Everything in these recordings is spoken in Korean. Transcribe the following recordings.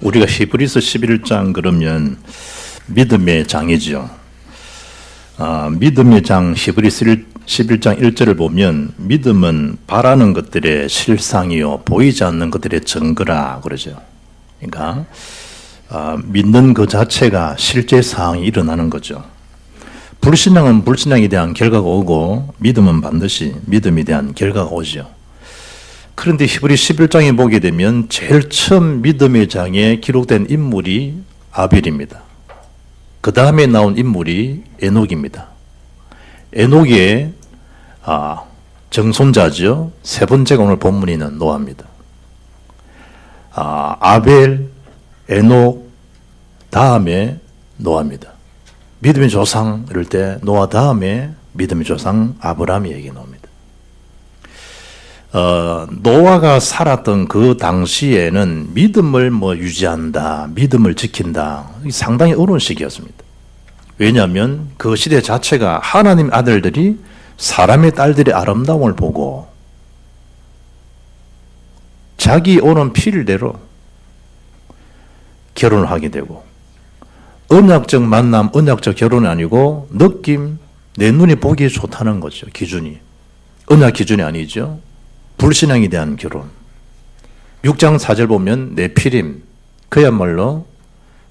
우리가 히브리서 11장 그러면 믿음의 장이죠. 믿음의 장 히브리서 11장 1절을 보면 믿음은 바라는 것들의 실상이요 보이지 않는 것들의 증거라 그러죠. 그러니까 믿는 그 자체가 실제 사항이 일어나는 거죠. 불신앙은 불신앙에 대한 결과가 오고 믿음은 반드시 믿음에 대한 결과가 오죠. 그런데 히브리 11장에 보게 되면 제일 처음 믿음의 장에 기록된 인물이 아벨입니다. 그 다음에 나온 인물이 에녹입니다. 에녹의 정손자죠. 세 번째가 오늘 본문에 있는 노아입니다. 아벨, 에녹 다음에 노아입니다. 믿음의 조상 이럴 때 노아 다음에 믿음의 조상 아브라함이 얘기 나옵니다. 노아가 살았던 그 당시에는 믿음을 유지한다, 믿음을 지킨다, 상당히 어려운 시기였습니다. 왜냐하면 그 시대 자체가 하나님 아들들이 사람의 딸들의 아름다움을 보고 자기 오는 필대로 결혼을 하게 되고, 언약적 만남, 언약적 결혼이 아니고 느낌, 내 눈이 보기에 좋다는 거죠. 기준이 언약 기준이 아니죠. 불신앙에 대한 결혼. 6장 4절 보면 네피림, 그야말로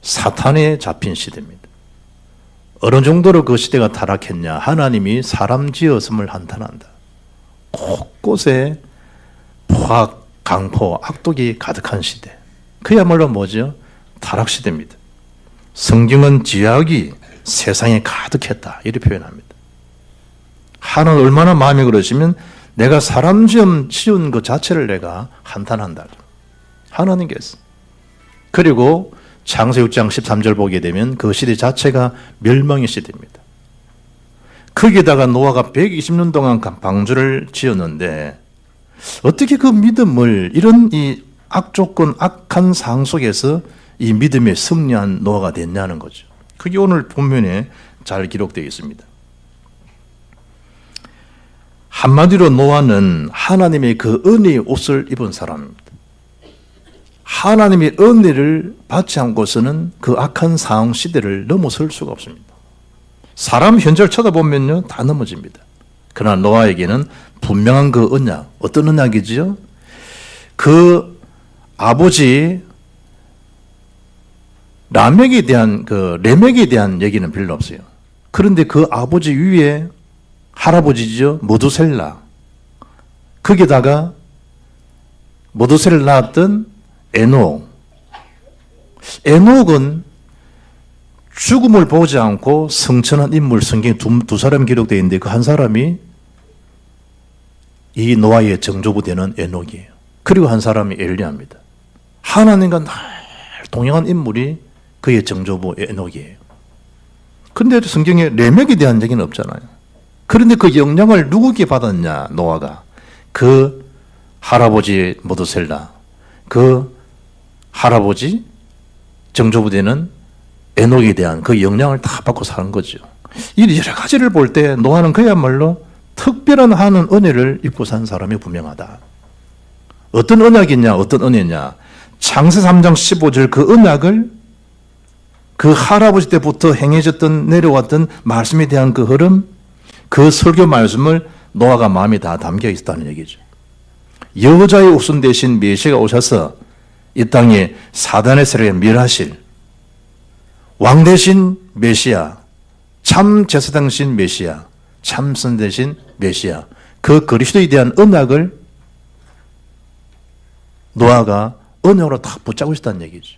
사탄에 잡힌 시대입니다. 어느 정도로 그 시대가 타락했냐, 하나님이 사람 지었음을 한탄한다. 곳곳에 포악, 강포, 악독이 가득한 시대. 그야말로 뭐죠? 타락 시대입니다. 성경은 죄악이 세상에 가득했다 이렇게 표현합니다. 하나님 얼마나 마음이 그러시면 내가 사람 지은 것 자체를 내가 한탄한다. 하나님께서. 그리고 창세기 6장 13절 보게 되면 그 시대 자체가 멸망의 시대입니다. 거기에다가 노아가 120년 동안 방주를 지었는데 어떻게 그 믿음을 이런 이 악조건, 악한 상황 속에서 이 믿음에 승리한 노아가 됐냐는 거죠. 그게 오늘 본문에 잘 기록되어 있습니다. 한마디로 노아는 하나님의 그 은혜의 옷을 입은 사람입니다. 하나님의 은혜를 받지 않고서는 그 악한 상황 시대를 넘어설 수가 없습니다. 사람 현재를 쳐다보면요 다 넘어집니다. 그러나 노아에게는 분명한 그 언약, 어떤 언약이지요? 그 아버지 램액에 대한 얘기는 별로 없어요. 그런데 그 아버지 위에 할아버지죠. 모두셀라. 거기다가 모두셀을 낳았던 에녹. 에녹은 죽음을 보지 않고 성천한 인물, 성경에 두 사람 기록되어 있는데 그 한 사람이 이 노아의 정조부 되는 에녹이에요. 그리고 한 사람이 엘리야입니다. 하나님과 늘 동행한 인물이 그의 정조부 에녹이에요. 그런데 성경에 램액에 대한 얘기는 없잖아요. 그런데 그 영향을 누구에게 받았냐, 노아가? 그 할아버지 모두셀라, 그 할아버지 정조부 되는 에녹에 대한 그 영향을 다 받고 사는 거죠. 이 여러 가지를 볼 때 노아는 그야말로 특별한 하는 은혜를 입고 산 사람이 분명하다. 어떤 언약이냐, 어떤 은혜냐? 창세 3장 15절 그 언약을 그 할아버지 때부터 행해졌던 내려왔던 말씀에 대한 그 흐름, 그 설교 말씀을 노아가 마음에 다 담겨 있었다는 얘기죠. 여자의 우선 대신 메시아가 오셔서 이 땅에 사단의 세력에 멸하실 왕 대신 메시아, 참 제사장신 메시아, 참선 대신 메시아, 그 그리스도에 대한 언약을 노아가 언약으로 다 붙잡고 있었다는 얘기죠.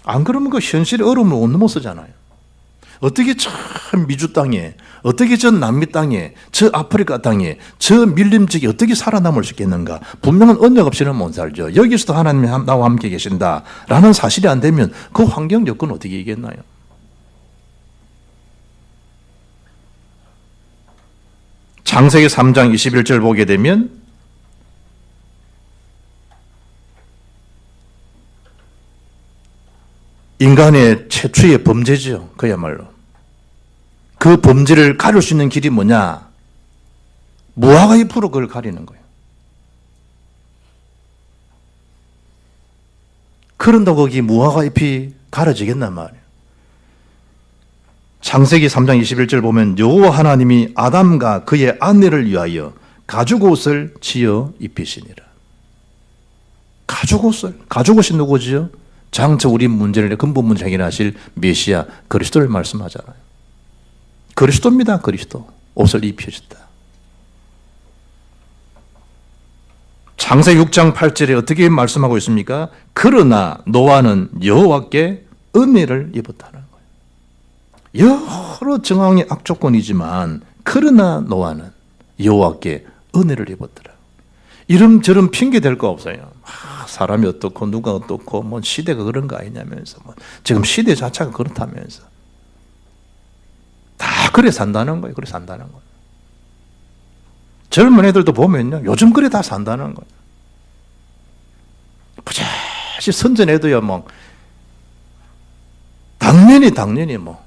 안 그러면 그 현실의 어려움을 못 넘어서잖아요. 어떻게 저 미주 땅에, 어떻게 저 남미 땅에, 저 아프리카 땅에, 저 밀림지기 어떻게 살아남을 수 있겠는가? 분명한 언약 없이는 못 살죠. 여기서도 하나님이 나와 함께 계신다라는 사실이 안 되면 그 환경 여건 어떻게 이겠나요? 창세기 3장 21절 보게 되면 인간의 최초의 범죄죠. 그야말로. 그 범죄를 가릴 수 있는 길이 뭐냐? 무화과 잎으로 그걸 가리는 거예요. 그런다고 거기 무화과 잎이 가려지겠단 말이에요. 창세기 3장 21절 보면 여호와 하나님이 아담과 그의 아내를 위하여 가죽옷을 지어 입히시니라. 가죽옷을, 가죽옷이 누구지요? 장차 우리 문제를 근본 문제 해결하실 메시아 그리스도를 말씀하잖아요. 그리스도입니다. 그리스도. 옷을 입히셨다. 창세기 6장 8절에 어떻게 말씀하고 있습니까? 그러나 노아는 여호와께 은혜를 입었다는 거예요. 여러 정황의 악조건이지만 그러나 노아는 여호와께 은혜를 입었더라. 이름저름 핑계 댈 거 없어요. 사람이 어떻고 누가 어떻고 뭐 시대가 그런 거 아니냐면서 뭐 지금 시대 자체가 그렇다면서 다 그래 산다는 거예요. 그래 산다는 거예요. 젊은 애들도 보면요, 요즘 그래 다 산다는 거예요. 부자시 선전 애도야 뭐 당연히 뭐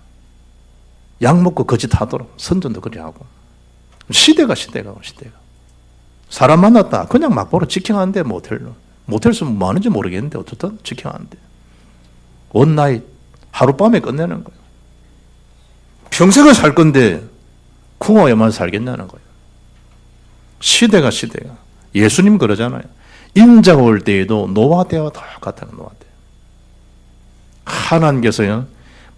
약 먹고 거짓하도록 선전도 그래 하고 시대가 사람 만났다 그냥 막보러 직행하는데 모텔 쓰면 뭐 하는지 모르겠는데 어쨌든 직행하는데 원나잇 하룻밤에 끝내는 거예요. 평생을 살 건데 궁화에만 살겠냐는 거예요. 시대가 예수님 그러잖아요. 인자가 올 때에도 노아 때와 똑같다는 노아 때. 하나님께서요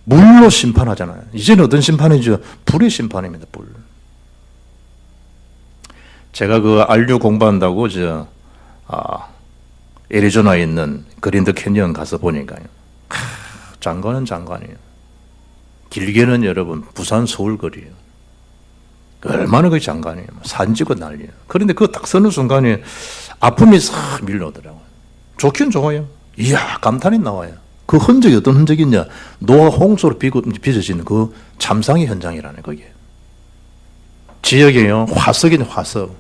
물로 심판하잖아요. 이제는 어떤 심판이죠? 불의 심판입니다. 불. 제가 그 안류 공부한다고 애리조나에 있는 그린드 캐니언 가서 보니까요. 장관은 장관이에요. 길게는 여러분 부산 서울 거리예요. 얼마나 그 장관이에요. 사진 찍고 난리예요. 그런데 그거 딱 서는 순간에 아픔이 싹 밀려오더라고요. 좋긴 좋아요. 이야 감탄이 나와요. 그 흔적이 어떤 흔적이냐? 노아 홍수로 빚어진 그 참상의 현장이라네 그게. 지역에요 화석이네 화석.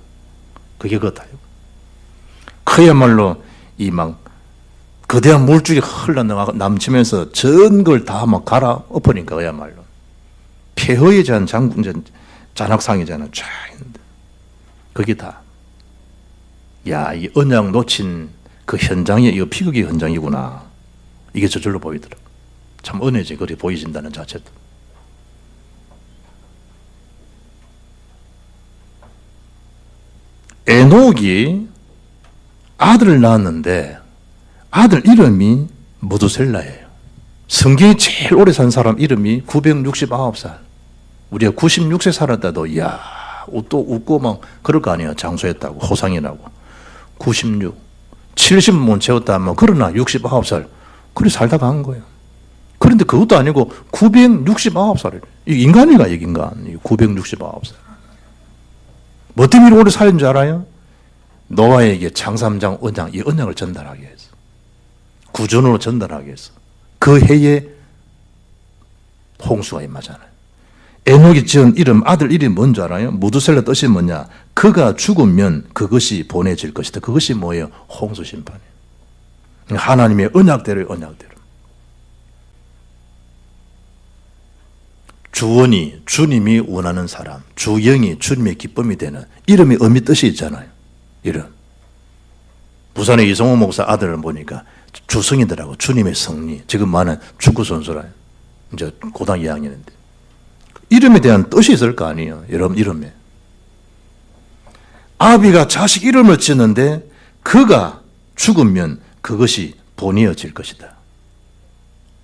그게 그거다. 그야말로 이 막 거대한 물줄이 흘러나가 남치면서 전 걸 다 막 갈아엎으니까 그야말로 폐허에 대한 잔악상이잖아. 쫙 있는데 그게 다. 야, 이 언약 놓친 그 현장이 이거 비극의 현장이구나. 이게 저절로 보이더라고. 참 은혜지 그리 보이신다는 자체도. 에녹이 아들을 낳았는데 아들 이름이 무두셀라예요. 성경에 제일 오래 산 사람 이름이 969살. 우리가 96세 살았다도 이야 또 웃고 막 그럴 거 아니에요. 장수했다고 호상이라고. 96, 70은 못 채웠다 하면 그러나 69살 그래 살다가 한 거예요. 그런데 그것도 아니고 969살이래. 이 인간이가 인간. 969살. 뭐 때문에 오래 살인 줄 알아요? 노아에게 창삼장 언약, 이 언약을 전달하기 위해서. 구전으로 전달하기 위해서. 그 해에 홍수가 임하잖아요. 에녹이 지은 이름, 아들 이름이 뭔지 알아요? 무두셀라 뜻이 뭐냐? 그가 죽으면 그것이 보내질 것이다. 그것이 뭐예요? 홍수 심판이에요. 하나님의 언약대로의 언약대로. 주원이 주님이 원하는 사람, 주영이 주님의 기쁨이 되는 이름이 의미 뜻이 있잖아요. 이름. 부산의 이성호 목사 아들을 보니까 주성이더라고. 주님의 성리. 지금 많은 축구 선수라. 이제 고등 2학년인데. 이름에 대한 뜻이 있을 거 아니에요. 여러분 이름에. 아비가 자식 이름을 짓는데 그가 죽으면 그것이 본이어질 것이다.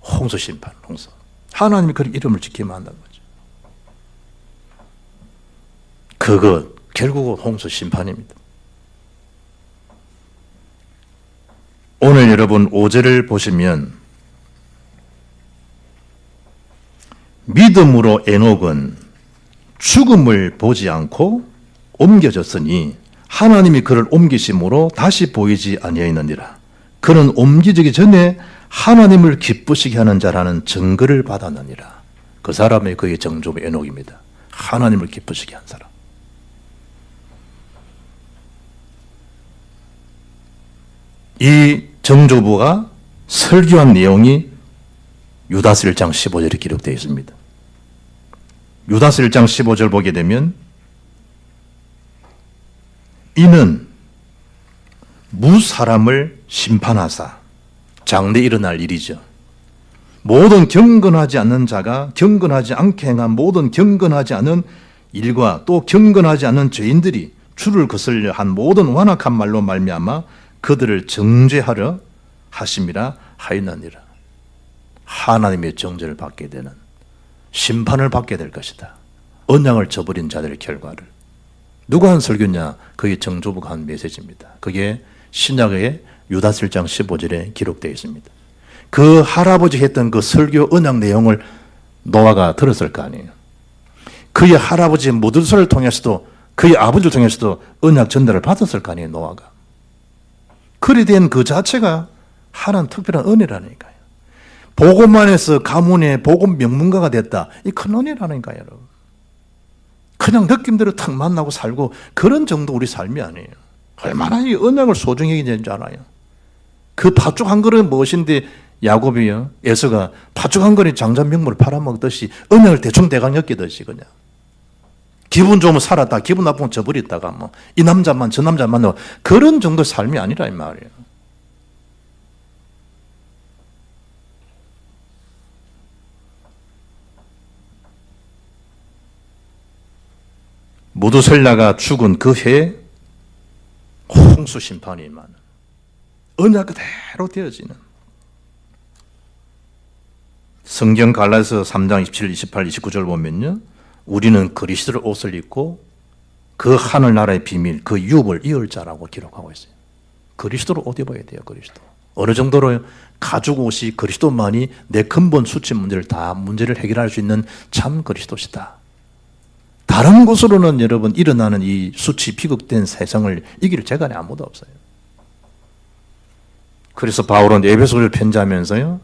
홍수 심판, 홍수. 하나님이 그 이름을 지키면 한다는 거죠. 그거 결국은 홍수 심판입니다. 오늘 여러분 5절을 보시면 믿음으로 에녹은 죽음을 보지 않고 옮겨졌으니 하나님이 그를 옮기심으로 다시 보이지 아니하였느니라. 그는 옮기지기 전에 하나님을 기쁘시게 하는 자라는 증거를 받았느니라. 그 사람의 그의 정조부 에녹입니다. 하나님을 기쁘시게 한 사람. 이 정조부가 설교한 내용이 유다서 1장 15절에 기록되어 있습니다. 유다서 1장 15절 보게 되면 이는 무사람을 심판하사 장래 일어날 일이죠. 모든 경건하지 않는 자가 경건하지 않게 행한 모든 경건하지 않은 일과 또 경건하지 않은 죄인들이 주를 거슬려 한 모든 완악한 말로 말미암아 그들을 정죄하려 하심이라 하였느니라. 하나님의 정죄를 받게 되는, 심판을 받게 될 것이다. 언약을 저버린 자들의 결과를. 누가 한 설교냐? 그게 정조부가 한 메시지입니다. 그게 신약의 유다서 1장 15절에 기록되어 있습니다. 그 할아버지 했던 그 설교 언약 내용을 노아가 들었을 거 아니에요. 그의 할아버지 무드사를 통해서도 그의 아버지를 통해서도 언약 전달을 받았을 거 아니에요, 노아가. 그리 된 그 자체가 하나님 특별한 은혜라니까요. 복음만 해서 가문의 복음 명문가가 됐다. 이 큰 은혜라니까요, 여러분. 그냥 느낌대로 탁 만나고 살고 그런 정도 우리 삶이 아니에요. 얼마나 이 언약을 소중히 여기야 되는 줄 알아요. 그 팥죽 한 그릇 무엇인데 야곱이요, 에서가 팥죽 한 그릇 장자명물을 팔아먹듯이 언약을 대충 대강 엮이듯이 그냥. 기분 좋으면 살았다, 기분 나쁘면 저버렸다가 뭐 이 남자만 저 남자 만나고 그런 정도 삶이 아니라 이 말이에요. 무두셀라가 죽은 그 해에 홍수 심판이 임하는, 언약 그대로 되어지는. 성경 갈라디아서 3장 27, 28, 29절 보면요, 우리는 그리스도의 옷을 입고 그 하늘나라의 비밀, 그 유업을 이을 자라고 기록하고 있어요. 그리스도를 옷 입어야 돼요, 그리스도. 어느 정도로 가죽 옷이 그리스도만이 내 근본 수치 문제를 다 문제를 해결할 수 있는 참 그리스도시다. 다른 곳으로는 여러분 일어나는 이 수치 비극된 세상을 이길 재간이 아무도 없어요. 그래서 바울은 에베소서를 편지하면서요,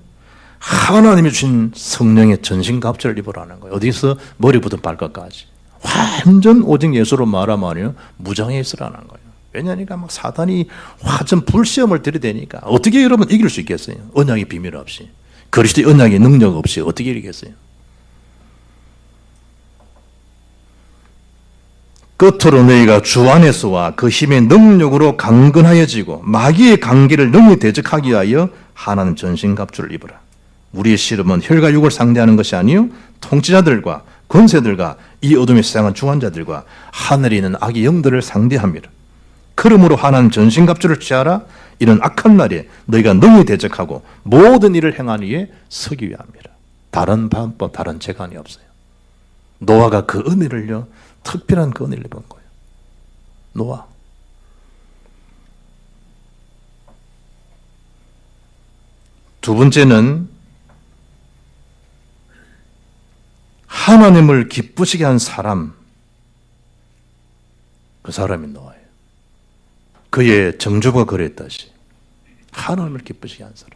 하나님이 주신 성령의 전신갑주를 입으라는 거예요. 어디서 머리부터 발끝까지 완전 오직 예수로 말하면요 무장해 있으라는 거예요. 왜냐하니까 막 사단이 화전 불시험을 들이대니까 어떻게 여러분 이길 수 있겠어요? 언약의 비밀 없이, 그리스도의 언약의 능력 없이 어떻게 이기겠어요? 끝으로 너희가 주 안에서와 그 힘의 능력으로 강건하여지고 마귀의 관계를 능히 대적하기 위하여 하나님 전신갑주를 입으라. 우리의 씨름은 혈과 육을 상대하는 것이 아니요 통치자들과 권세들과 이 어둠의 세상은 중한 자들과 하늘에 있는 악의 영들을 상대함이라. 그러므로 하나님 전신갑주를 취하라. 이런 악한 날에 너희가 능히 대적하고 모든 일을 행하니 위해 서기 위함이라. 다른 방법, 다른 재간이 없어요. 노아가 그 은혜를요, 특별한 그 은혜를 입은 거예요. 노아. 두 번째는 하나님을 기쁘시게 한 사람, 그 사람이 노아예요. 그의 정조부가 그랬다시 하나님을 기쁘시게 한 사람.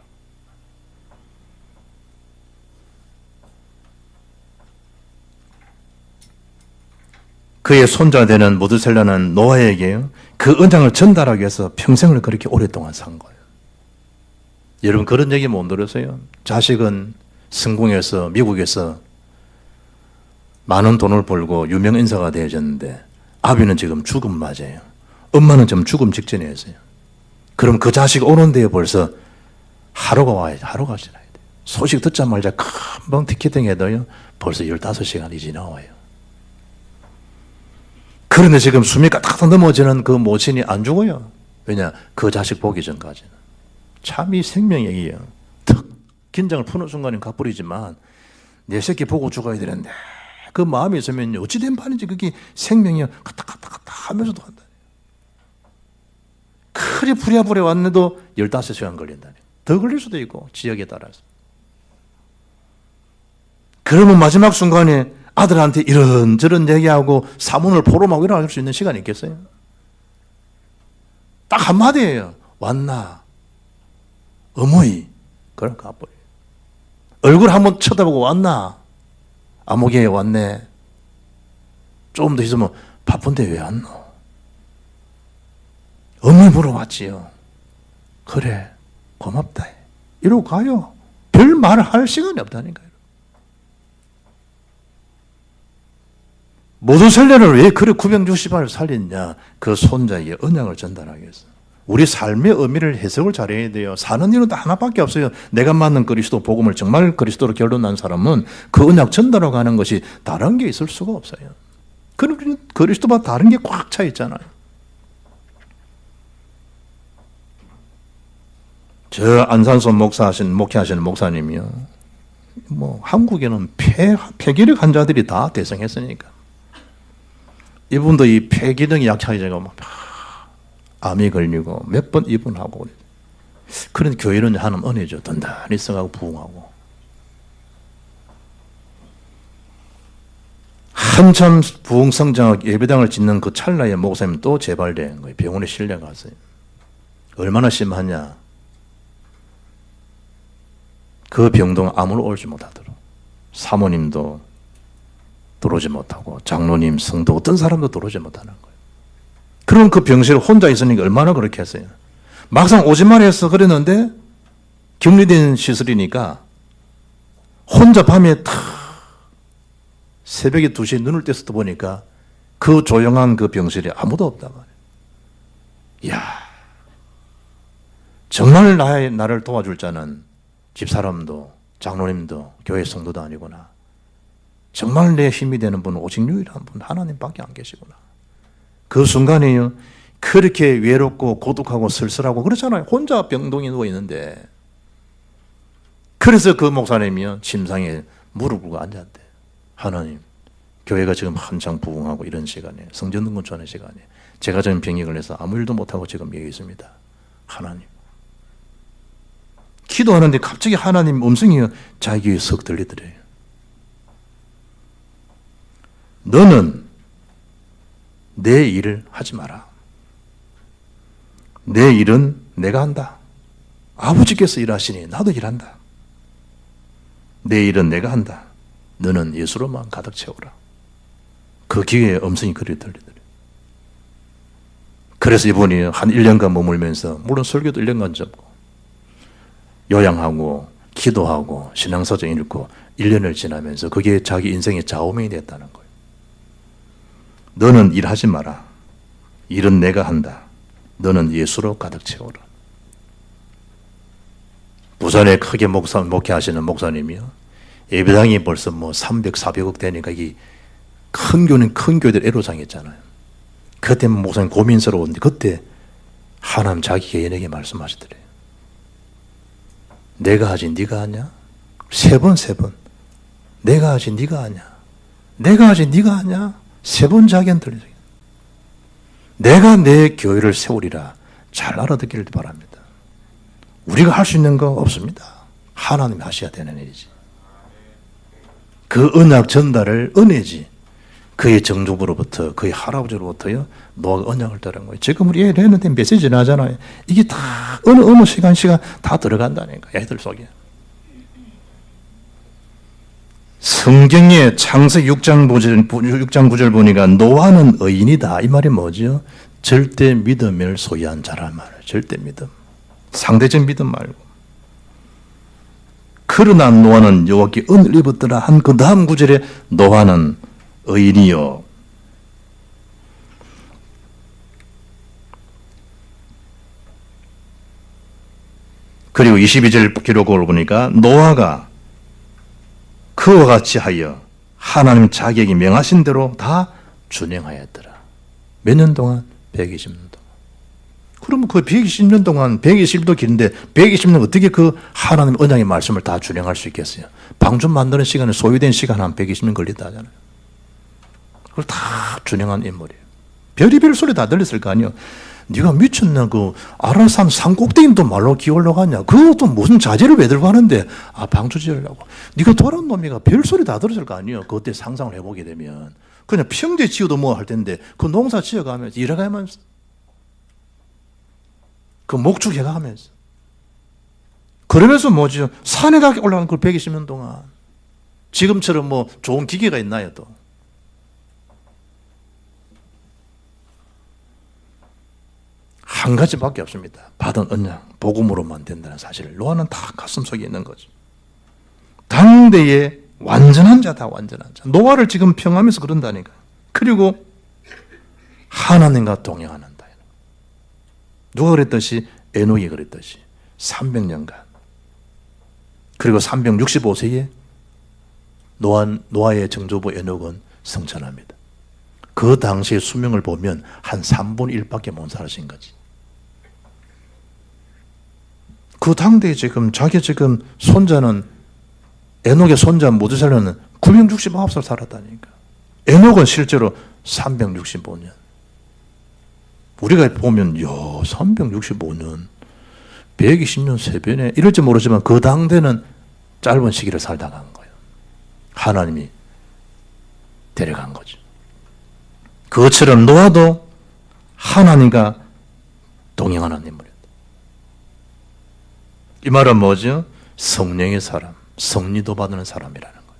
그의 손자 되는 무드셀라는 노아에게 그 언장을 전달하기 위해서 평생을 그렇게 오랫동안 산 거예요. 여러분 그런 얘기 못 들으세요? 자식은 성공해서 미국에서 많은 돈을 벌고 유명 인사가 되어졌는데 아비는 지금 죽음 맞아요. 엄마는 지금 죽음 직전에 있어요. 그럼 그 자식 오는 데에 벌써 하루가 와야지, 하루가 지나야 돼요. 소식 듣자마자 금방 티켓팅 해도요 벌써 15시간이 지나와요. 그런데 지금 숨이 까딱딱 넘어지는 그 모친이 안 죽어요. 왜냐? 그 자식 보기 전까지는. 참 이 생명이에요. 턱 긴장을 푸는 순간은 가버리지만 내 새끼 보고 죽어야 되는데 그 마음이 있으면 어찌된 판인지 그게 생명이 까딱까딱 하면서도 한다. 그리 부랴부랴 왔는데도 15시간 걸린다니. 더 걸릴 수도 있고 지역에 따라서. 그러면 마지막 순간에 아들한테 이런저런 얘기하고 사문을 포럼하고 일어날 수 있는 시간이 있겠어요? 딱 한마디예요. 왔나? 어머니. 그럼 가버려요. 얼굴 한번 쳐다보고 왔나? 아무개 왔네. 조금 더 있으면 바쁜데 왜 왔노? 어머니 물어봤지요. 그래 고맙다. 이러고 가요. 별 말을 할 시간이 없다니까요. 모든 설례를 왜 그래 960알을 살렸냐? 그 손자에게 언약을 전달하기 위해서. 우리 삶의 의미를 해석을 잘해야 돼요. 사는 일은 하나밖에 없어요. 내가 만난 그리스도 복음을 정말 그리스도로 결론난 사람은 그 언약 전달하고 가는 것이 다른 게 있을 수가 없어요. 그리스도와 다른 게 꽉 차 있잖아요. 저 안산소 목회하시는 목사님이요. 한국에는 폐기력 환자들이 다 대성했으니까. 이분도 이 폐기력이 약해져서 암이 걸리고 몇 번 입원하고. 그런 교회는 하나님 은혜죠. 단단히 써가고 부흥하고. 한참 부흥 성장하고 예배당을 짓는 그 찰나에 목사님 또 재발된 거예요. 병원에 실려갔어요. 얼마나 심하냐. 그 병동 아무로 올지 못하도록 사모님도 들어오지 못하고 장로님, 성도 어떤 사람도 들어오지 못하는 거예요. 그럼 그 병실에 혼자 있으니까 얼마나 그렇게 했어요. 막상 오지 말해서 그랬는데 격리된 시설이니까 혼자 밤에 탁 새벽에 2시에 눈을 떼서 보니까 그 조용한 그 병실에 아무도 없단 말이에요. 이야, 정말 나를 도와줄 자는 집사람도 장로님도 교회 성도도 아니구나. 정말 내 힘이 되는 분은 오직 유일한 분 하나님밖에 안 계시구나. 그 순간에요. 그렇게 외롭고 고독하고 쓸쓸하고 그렇잖아요. 혼자 병동에 누워 있는데. 그래서 그 목사님이요. 침상에 무릎 꿇고 앉았대. 하나님, 교회가 지금 한창 부흥하고 이런 시간에 성전등건조하는 시간에 제가 지금 병이 걸려서 아무 일도 못하고 지금 여기 있습니다. 하나님. 기도하는데 갑자기 하나님 음성이 자기 귀에 석 들리더래요. 너는 내 일을 하지 마라. 내 일은 내가 한다. 아버지께서 일하시니 나도 일한다. 내 일은 내가 한다. 너는 예수로만 가득 채우라. 그 귀에 음성이 그리 들리더래요. 그래서 이분이 한 1년간 머물면서 물론 설교도 1년간 접고 요양하고 기도하고 신앙서적 읽고 1년을 지나면서 그게 자기 인생의 좌우명이 됐다는 거예요. 너는 일하지 마라. 일은 내가 한다. 너는 예수로 가득 채워라. 부산에 크게 목회하시는 목사님이요. 예배당이 벌써 300, 400억 되니까 이게 큰 교회들 애로사항했잖아요. 그때 목사님 고민스러웠는데 그때 하나님 자기 개인에게 말씀하시더래요. 내가 하지 네가 하냐? 세 번. 내가 하지 네가 하냐? 내가 하지 네가 하냐? 3번 자기한테 들려요. 내가 내 교회를 세우리라. 잘 알아듣기를 바랍니다. 우리가 할 수 있는 거 없습니다. 하나님이 하셔야 되는 일이지. 그 언약 전달을 은혜지. 그의 정조부로부터 그의 할아버지로부터요 노아가 언약을 따른 거예요. 지금 우리 애들한테 메시지 나잖아요. 이게 다 어느 시간 다 들어간다니까 애들 속에. 성경의 창세기 6장 9절 보니까 노아는 의인이다. 이 말이 뭐죠? 절대 믿음을 소유한 자란 말이에요. 절대 믿음. 상대적 믿음 말고. 그러나 노아는 여호와께 은혜를 입었더라 한 그 다음 구절에 노아는 의인이요. 그리고 22절 기록을 보니까 노아가 그와 같이 하여 하나님 자기에게 명하신 대로 다 준행하였더라. 몇 년 동안? 120년 동안. 그러면 그 120년 동안 120도 길인데 120년 어떻게 그 하나님 언약의 말씀을 다 준행할 수 있겠어요? 방주 만드는 시간에 소요된 시간 한 120년 걸렸다 하잖아요. 그걸 다 준행한 인물이에요. 별의별 소리 다 들렸을 거 아니에요. 네가 미쳤나? 그 아라산 산꼭대기도 말로 기어올라 가냐? 그것도 무슨 자재를 왜 들고 하는데? 방주 지으려고. 네가 돌아온 놈이가 별소리 다 들었을 거 아니에요. 그때 상상을 해보게 되면 그냥 평지에 지어도 뭐 할 텐데 그 농사 지어가면서 일해가면서 그 목축해가면서 그러면서 뭐지? 산에다 올라간 걸 120년 동안 지금처럼 뭐 좋은 기계가 있나요 또? 한 가지밖에 없습니다. 받은 언약, 복음으로만 된다는 사실을 노아는 다 가슴속에 있는 거죠. 당대의 완전한 자다, 완전한 자. 노아를 지금 평하면서 그런다니까. 그리고 하나님과 동행하는다. 누가 그랬듯이? 에녹이 그랬듯이 300년간. 그리고 365세에 노아의 정조부 에녹은 성천합니다. 그 당시의 수명을 보면 한 3분의 1밖에 못 살으신 거지. 그 당대에 지금 자기 지금 손자는, 에녹의 손자 모두살라는 969살 살았다니까. 에녹은 실제로 365년. 우리가 보면 365년 120년 3배네 이럴지 모르지만 그 당대는 짧은 시기를 살다 간 거예요. 하나님이 데려간 거죠. 그것처럼 노아도 하나님과 동행하는 인물이었다. 이 말은 뭐죠? 성령의 사람, 성리도 받는 사람이라는 거예요.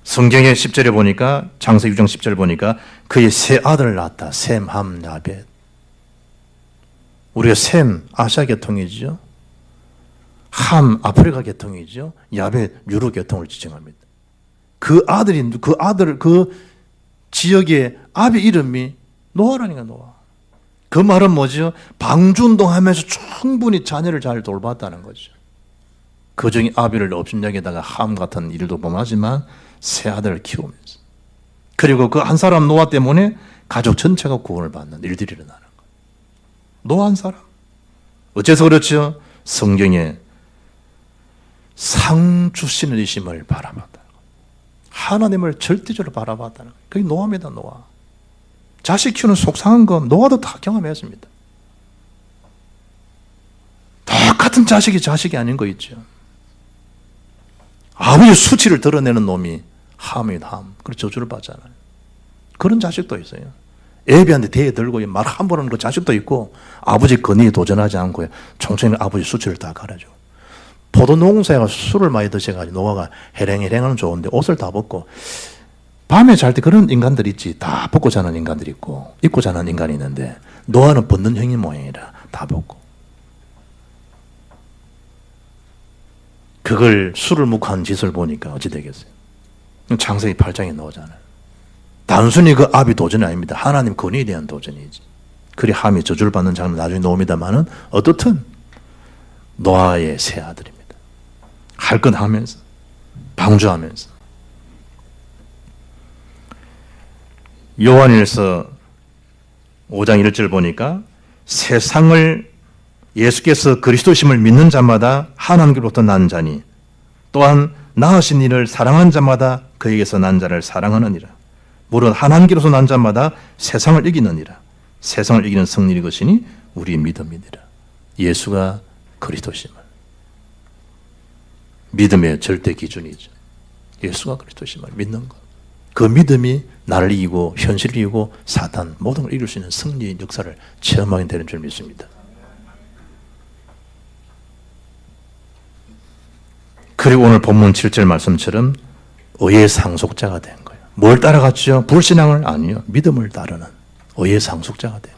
성경의 10절에 보니까, 창세기 6장 10절 보니까 그의 세 아들을 낳았다. 셈, 함, 야벳. 우리가 셈, 아시아 계통이죠. 함, 아프리카 계통이죠. 야벳, 유럽 계통을 지칭합니다. 그 지역의 아비 이름이 노아라니까, 노아. 그 말은 뭐죠? 방주운동하면서 충분히 자녀를 잘 돌봤다는 거죠. 그 중에 아비를 업신여기다가 함 같은 일도 범하지만 세 아들을 키우면서. 그리고 그 한 사람 노아 때문에 가족 전체가 구원을 받는 일들이 일어나는 거예요. 노아 한 사람. 어째서 그렇죠? 성경에 상 주시는 이심을 바라봤다. 하나님을 절대적으로 바라봤다는 거예요. 그게 노아입니다, 노아. 자식 키우는 속상한 거 노아도 다 경험했습니다. 똑같은 자식이 아닌 거 있죠. 아버지 수치를 드러내는 놈이 함이다, 함. 그래서 저주를 받잖아요. 그런 자식도 있어요. 애비한테 대에 들고 말 함부로 하는 그 자식도 있고, 아버지 건의에 도전하지 않고 총총히 아버지 수치를 다 가려줘. 포도 농사가 술을 많이 드셔가지고 노아가 해랭해랭하는 좋은데 옷을 다 벗고, 밤에 잘 때 그런 인간들이 있지. 다 벗고 자는 인간들이 있고 입고 자는 인간이 있는데, 노아는 벗는 형인 모양이라 다 벗고. 그걸 술을 먹고 한 짓을 보니까 어찌 되겠어요? 창세기 8장에 나오잖아요. 단순히 그 아비 도전이 아닙니다. 하나님 권위에 대한 도전이지. 그리 함이 저주를 받는 장면 나중에 나옵니다만은, 어떻든 노아의 세 아들입니다. 할 건 하면서, 방주하면서. 요한일서 5장 1절 보니까 세상을 예수께서 그리스도심을 믿는 자마다 하나님께로부터 난 자니, 또한 낳으신 이를 사랑한 자마다 그에게서 난 자를 사랑하느니라. 무릇 하나님께로서 난 자마다 세상을 이기느니라. 세상을 이기는 승리의 것이니 우리의 믿음이니라. 예수가 그리스도심을. 믿음의 절대 기준이죠. 예수가 그리스도심을 믿는 것. 그 믿음이 나를 이기고 현실을 이기고 사탄 모든 걸 이길 수 있는 승리의 역사를 체험하게 되는 줄 믿습니다. 그리고 오늘 본문 7절 말씀처럼 의의 상속자가 된 거예요. 뭘 따라갔죠? 불신앙을? 아니요. 믿음을 따르는 의의 상속자가 돼요.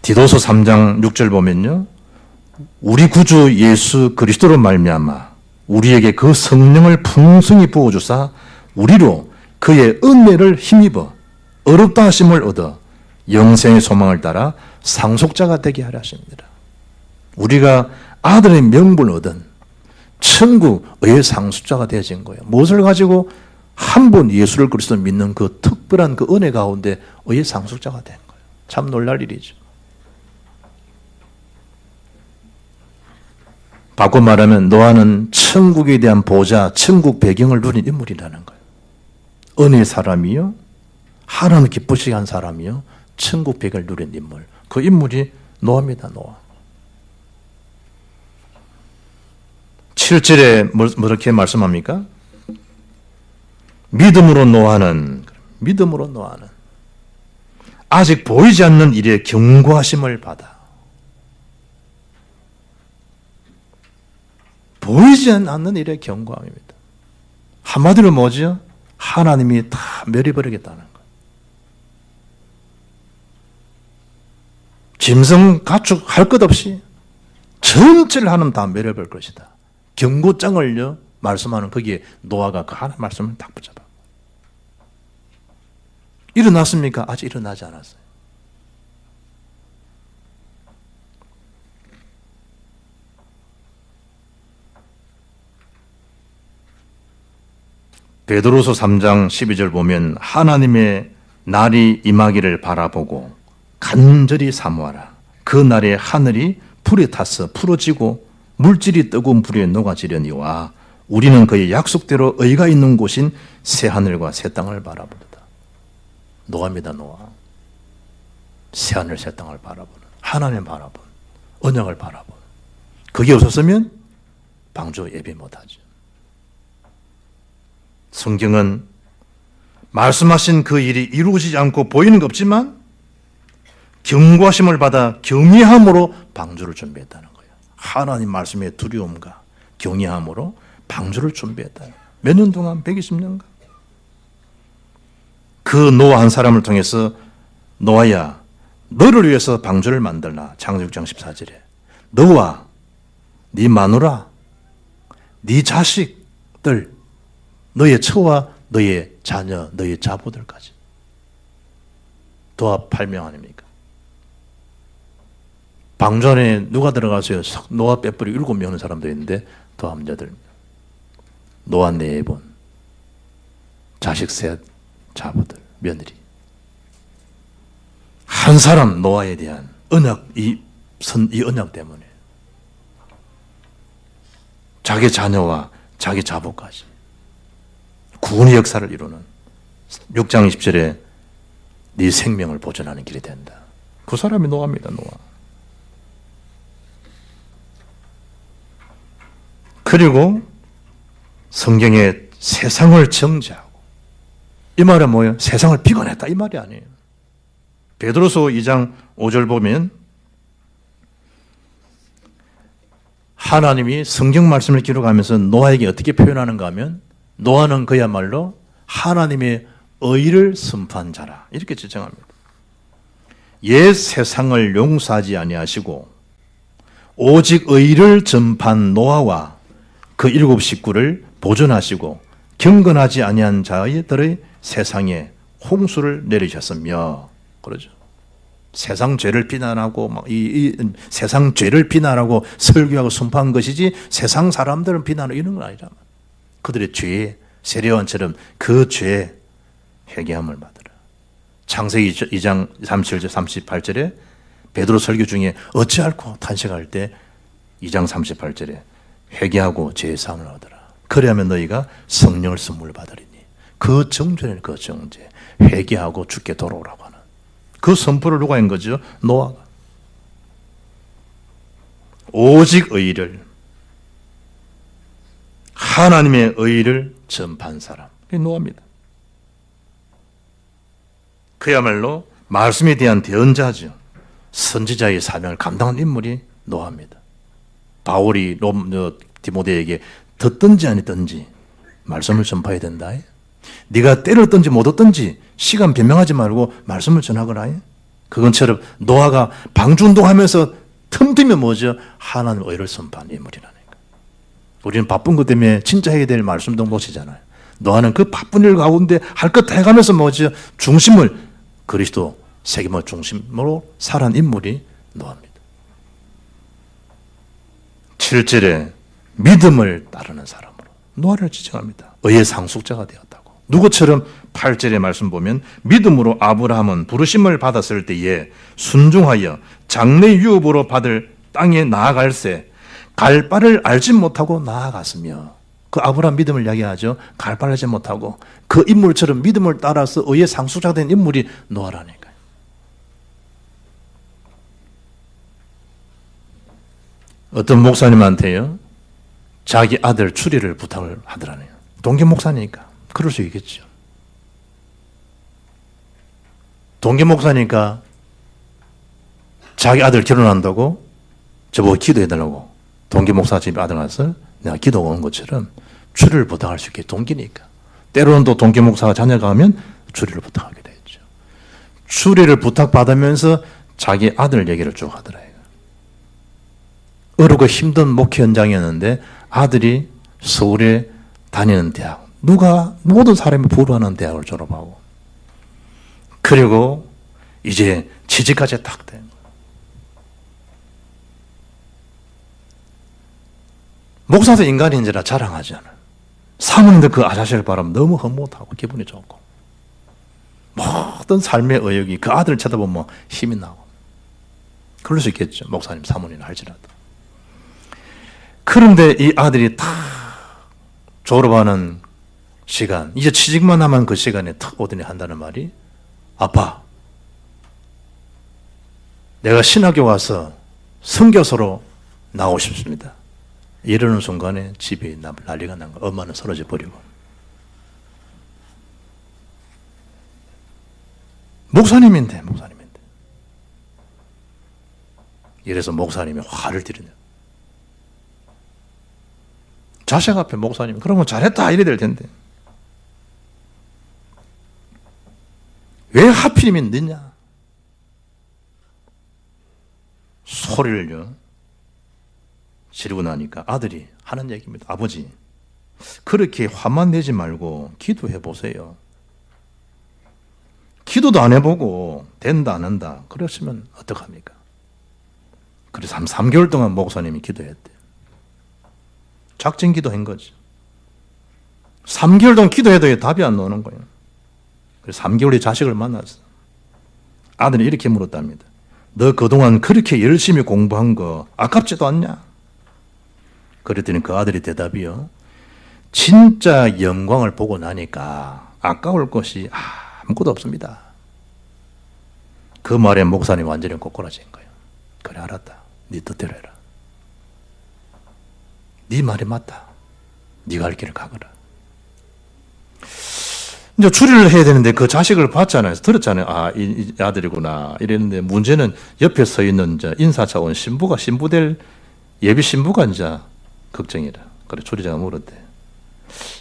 디도서 3장 6절 보면요, 우리 구주 예수 그리스도로 말미암아 우리에게 그 성령을 풍성히 부어주사 우리로 그의 은혜를 힘입어 어렵다 하심을 얻어 영생의 소망을 따라 상속자가 되게 하려 하십니다. 우리가 아들의 명분을 얻은 천국의 상속자가 되어진 거예요. 무엇을 가지고? 한 번 예수를 그리스도 믿는 그 특별한 그 은혜 가운데 의의 상속자가 된 거예요. 참 놀랄 일이죠. 바꿔 말하면 노아는 천국에 대한 보좌, 천국 배경을 누린 인물이라는 거예요. 은혜의 사람이요, 하나님 기쁘시게 한 사람이요, 천국 배경을 누린 인물. 그 인물이 노아입니다, 노아. 7절에 뭐렇게 말씀합니까? 믿음으로 노아는 아직 보이지 않는 일에 경고하심을 받아. 보이지 않는 일에 경고함입니다. 한마디로 뭐죠? 하나님이 다 멸해버리겠다는 거예요. 짐승, 가축 할 것 없이 전체를 하나님 다 멸해버릴 것이다. 경고장을요 말씀하는, 거기에 노아가 그 하나님 말씀을 딱 붙잡아. 일어났습니까? 아직 일어나지 않았어요. 베드로서 3장 12절 보면 하나님의 날이 임하기를 바라보고 간절히 사모하라. 그 날에 하늘이 불에 타서 풀어지고 물질이 뜨거운 불에 녹아지려니와 우리는 그의 약속대로 의가 있는 곳인 새 하늘과 새 땅을 바라보다. 노아입니다. 노아. 새 하늘 새 땅을 바라보는, 하나님 바라보는, 언약을 바라보는. 그게 없었으면 방주 예배 못하죠. 성경은 말씀하신 그 일이 이루어지지 않고 보이는 게 없지만 경고하심을 받아 경외함으로 방주를 준비했다는 거예요. 하나님 말씀의 두려움과 경외함으로 방주를 준비했다. 몇 년 동안? 120년간. 그 노아 한 사람을 통해서 노아야, 너를 위해서 방주를 만들라. 창세기 6장 14절에 너와 네 마누라, 네 자식들, 너의 처와 너의 자녀, 너의 자부들까지. 노아 8명 아닙니까? 방주 안에 누가 들어가서요? 노아 빼뿌리 7명 하는 사람도 있는데 노아 남자들. 노아 4분, 자식 셋, 자부들, 며느리. 한 사람 노아에 대한 언약, 이 언약 때문에 자기 자녀와 자기 자부까지 구원의 역사를 이루는 6장 20절에 네 생명을 보존하는 길이 된다. 그 사람이 노아입니다. 노아. 그리고 성경에 세상을 정죄하고, 이 말은 뭐예요? 세상을 비관했다 이 말이 아니에요. 베드로서 2장 5절 보면 하나님이 성경 말씀을 기록하면서 노아에게 어떻게 표현하는가 하면 노아는 그야말로 하나님의 의를 선포한 자라 이렇게 지정합니다. 옛 세상을 용서하지 아니하시고 오직 의를 전파한 노아와 그 7 식구를 보존하시고 경건하지 아니한 자들의 세상에 홍수를 내리셨으며, 그러죠. 세상 죄를 비난하고 이 세상 죄를 비난하고 설교하고 선포한 것이지 세상 사람들은 비난하고 이런 건 아니란 말이에요. 그들의 죄, 세례요한처럼 그 죄 회개함을 받으라. 창세기 2장 38절에 베드로 설교 중에 어찌할꼬 탄식할 때 2장 38절에 회개하고 죄의 사함을 얻으라. 그래야면 너희가 성령을 선물을 받으리니 그 정죄는 그 정죄, 회개하고 주께 돌아오라고 하는 그 선포를 누가 한 거죠? 노아가. 오직 의를, 하나님의 의를 전파한 사람, 그게 노아입니다. 그야말로 말씀에 대한 대언자죠. 선지자의 사명을 감당한 인물이 노아입니다. 바울이 디모데에게 듣든지 아니든지 말씀을 전파해야 된다. 네가 때렸든지 못 얻든지 시간 변명하지 말고 말씀을 전하거라. 그건처럼 노아가 방주운동하면서 틈틈이 뭐죠? 하나님의 의를 선포한 인물이라니까. 우리는 바쁜 것 때문에 진짜 해야 될 말씀도 못 하잖아요. 노아는 그 바쁜 일 가운데 할 것 다 해가면서 뭐죠? 중심을 그리스도 세계의 중심으로 살아난 인물이 노아입니다. 7절에 믿음을 따르는 사람으로 노아를 지칭합니다. 의의 상속자가 되었다고. 누구처럼 8절의 말씀 보면 믿음으로 아브라함은 부르심을 받았을 때에 순종하여 장래 유업으로 받을 땅에 나아갈새 갈 바를 알지 못하고 나아갔으며, 그 아브라함 믿음을 이야기하죠. 갈 바를 알지 못하고 그 인물처럼 믿음을 따라서 의의 상속자가 된 인물이 노아라니까요. 어떤 목사님한테요, 자기 아들 추리를 부탁을 하더라네요. 동계 목사니까 그럴 수 있겠죠. 동계 목사니까 자기 아들 결혼한다고 저보고 기도해달라고 동계 목사 집에 아들 가서 내가 기도가 온 것처럼 추리를 부탁할 수 있게, 동기니까. 때로는 또 동계 목사가 자녀가 하면 추리를 부탁하게 되죠. 추리를 부탁받으면서 자기 아들 얘기를 쭉 하더라고요. 어렵고 힘든 목회 현장이었는데 아들이 서울에 다니는 대학, 모든 사람이 부러워하는 대학을 졸업하고, 그리고 이제 취직까지 딱 된 거예요. 목사도 인간인지라 자랑하지 않아요. 사모님도 그 아자씨를 바라면 너무 흐뭇하고 기분이 좋고 모든 삶의 의욕이 그 아들을 쳐다보면 힘이 나고 그럴 수 있겠죠. 목사님, 사모님은 할지라도. 그런데 이 아들이 다 졸업하는 시간, 이제 취직만 남은 그 시간에 탁 오더니 한다는 말이 아빠, 내가 신학교 와서 선교사로 나오고 싶습니다. 이러는 순간에 집에 난리가 난 거야. 엄마는 쓰러져 버리고. 목사님인데. 이래서 목사님이 화를 들이네. 자식 앞에 목사님, 그러면 잘했다 이래 될 텐데. 왜 하필이면 늦냐? 소리를요 지르고 나니까 아들이 하는 얘기입니다. 아버지, 그렇게 화만 내지 말고 기도해 보세요. 기도도 안 해보고 된다 안 한다 그러시면 어떡합니까? 그래서 3개월 동안 목사님이 기도했대요. 작전 기도한 거죠. 3개월 동안 기도해도 답이 안 나오는 거예요. 그래서 3개월 뒤에 자식을 만났어. 아들이 이렇게 물었답니다. 너 그동안 그렇게 열심히 공부한 거 아깝지도 않냐? 그랬더니 그 아들이 대답이요. 진짜 영광을 보고 나니까 아까울 것이 아무것도 없습니다. 그 말에 목사님 완전히 꼬꾸라진 거예요. 그래, 알았다. 네 뜻대로 해라. 네 말이 맞다. 네가 할 길을 가거라. 이제 추리를 해야 되는데 그 자식을 봤잖아요. 들었잖아요. 이 아들이구나. 이랬는데 문제는 옆에 서 있는 인사차원 신부될 예비 신부가 이제 걱정이라. 그래 추리자가 물었대.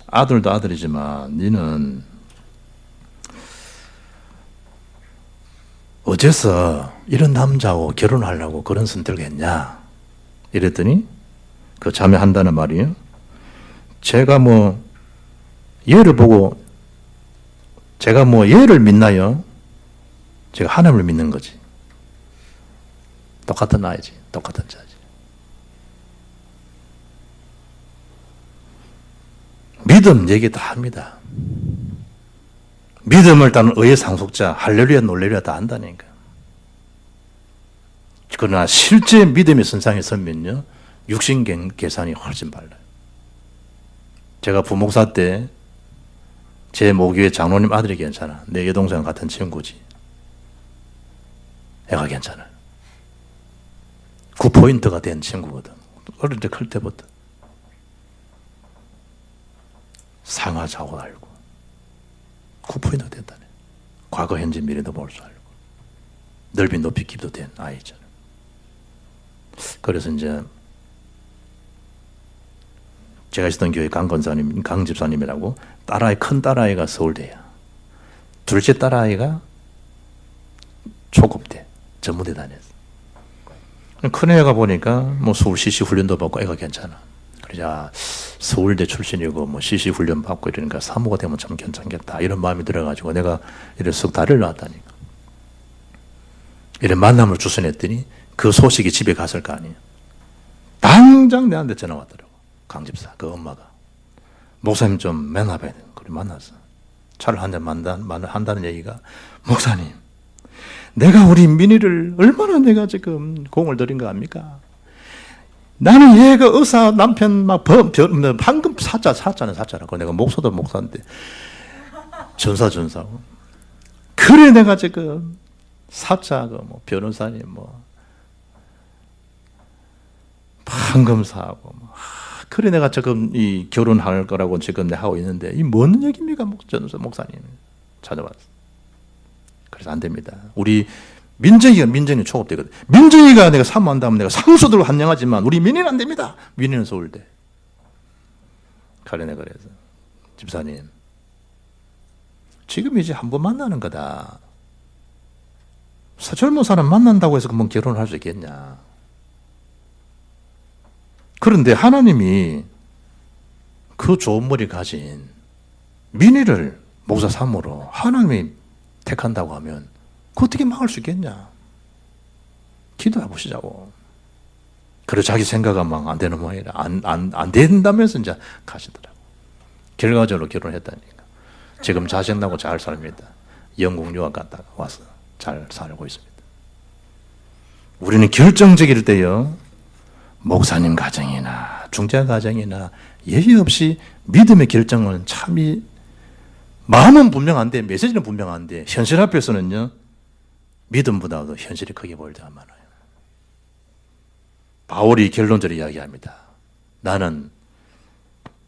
아들도 아들이지만 너는 어째서 이런 남자하고 결혼하려고 그런 선택을 했냐? 이랬더니 그 자매 한다는 말이에요. 제가 얘를 보고 제가 얘를 믿나요? 제가 하나님을 믿는 거지. 똑같은 아이지. 똑같은 자지. 믿음 얘기 다 합니다. 믿음을 따는 의의 상속자, 할렐루야, 놀레루야 다 한다니까. 그러나 실제 믿음의 선상에 서면요, 육신 계산이 훨씬 빨라요. 제가 부목사 때 제 모교회 장로님 아들이 괜찮아. 내 여동생 같은 친구지. 애가 괜찮아요. 9포인트가 된 친구거든. 어릴 때 클 때부터. 상하좌우 알고 9포인트가 됐다네. 과거, 현재, 미래도 볼 수 알고 넓이, 높이, 깊이도 된 아이잖아요. 그래서 이제 제가 있었던 교회 강 집사님이라고 큰 딸아이가 서울대야. 둘째 딸아이가 초급대, 전무대 다녔어. 큰애가 보니까 서울 CC 훈련도 받고 애가 괜찮아. 그러자 서울대 출신이고 CC 훈련 받고 이러니까 사모가 되면 참 괜찮겠다 이런 마음이 들어가지고 내가 이래 쓱 다리를 놨다니까. 이래 만남을 주선했더니 그 소식이 집에 갔을 거 아니에요. 당장 내한테 전화 왔더라고. 강집사, 그 엄마가. 목사님 좀 만나봐야 돼. 그래 만났어. 차를 한잔 한다는 얘기가, 목사님, 내가 우리 민희를 얼마나 내가 지금 공을 들인 거 압니까? 나는 얘가 의사 남편 방금 사자라고. 내가 목사도 목사인데 전사고. 그래 내가 지금 사자고 변호사님 방금 사고 그래 내가 지금 이 결혼할 거라고 지금 내가 하고 있는데 이 뭔 얘기입니까? 목사님 찾아왔어. 그래서 안 됩니다. 우리 민정이 초급되거든. 민정이가 내가 사모한다면 내가 상수들로 환영하지만 우리 민희는 안 됩니다. 민희는 서울대. 그래서 집사님, 지금 이제 한 번 만나는 거다. 젊은 사람 만난다고 해서 그만 결혼을 할 수 있겠냐? 그런데 하나님이 그 좋은 머리 가진 민희를 목사 사모로 하나님이 택한다고 하면 그 어떻게 막을 수 있겠냐? 기도해 보시자고. 그래 자기 생각은 막 안 되는 모양이라 안 된다면서 이제 가시더라고. 결과적으로 결혼했다니까. 지금 자식 낳고 잘 삽니다. 영국 유학 갔다가 와서 잘 살고 있습니다. 우리는 결정적일 때요, 목사님 가정이나 중재 가정이나 예의 없이 믿음의 결정은 참이 마음은 분명한데 메시지는 분명한데 현실 앞에서는요, 믿음보다도 현실이 크게 보일 때가 많아요. 바울이 결론적으로 이야기합니다. 나는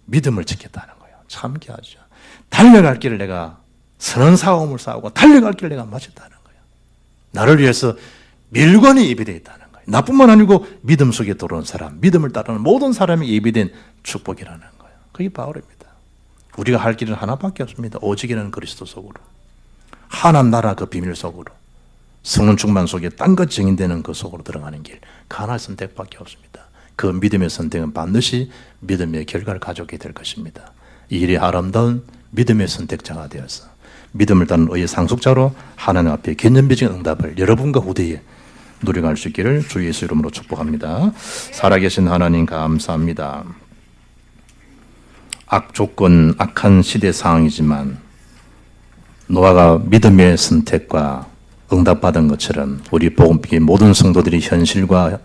믿음을 지켰다는 거예요. 참 귀하죠. 달려갈 길을 내가 선한 싸움을 싸우고 달려갈 길을 내가 마쳤다는 거예요. 나를 위해서 밀관이 예비되어 있다는 거예요. 나뿐만 아니고 믿음 속에 들어온 사람, 믿음을 따르는 모든 사람이 예비된 축복이라는 거예요. 그게 바울입니다. 우리가 할 길은 하나밖에 없습니다. 오직이라는 그리스도 속으로, 하나님 나라 그 비밀 속으로, 성령 충만 속에 딴것 증인되는 그 속으로 들어가는 길, 그 하나의 선택밖에 없습니다. 그 믿음의 선택은 반드시 믿음의 결과를 가져오게 될 것입니다. 이 일이 아름다운 믿음의 선택자가 되어서 믿음을 따른 의의 상속자로 하나님 앞에 견연비적인 응답을 여러분과 후대에 누려갈 수 있기를 주 예수 이름으로 축복합니다. 살아계신 하나님 감사합니다. 악조건, 악한 시대 상황이지만 노아가 믿음의 선택과 응답받은 것처럼 우리 복음의 모든 성도들이 현실과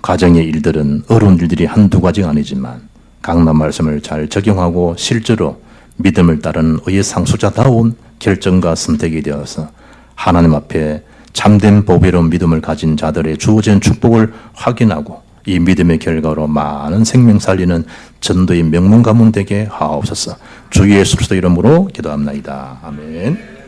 가정의 일들은 어려운 일들이 한두 가지가 아니지만 강단 말씀을 잘 적용하고 실제로 믿음을 따르는 의의 상속자다운 결정과 선택이 되어서 하나님 앞에 참된 보배로운 믿음을 가진 자들의 주어진 축복을 확인하고 이 믿음의 결과로 많은 생명 살리는 전도의 명문 가문 되게 하옵소서. 주 예수 그리스도 이름으로 기도합나이다. 아멘.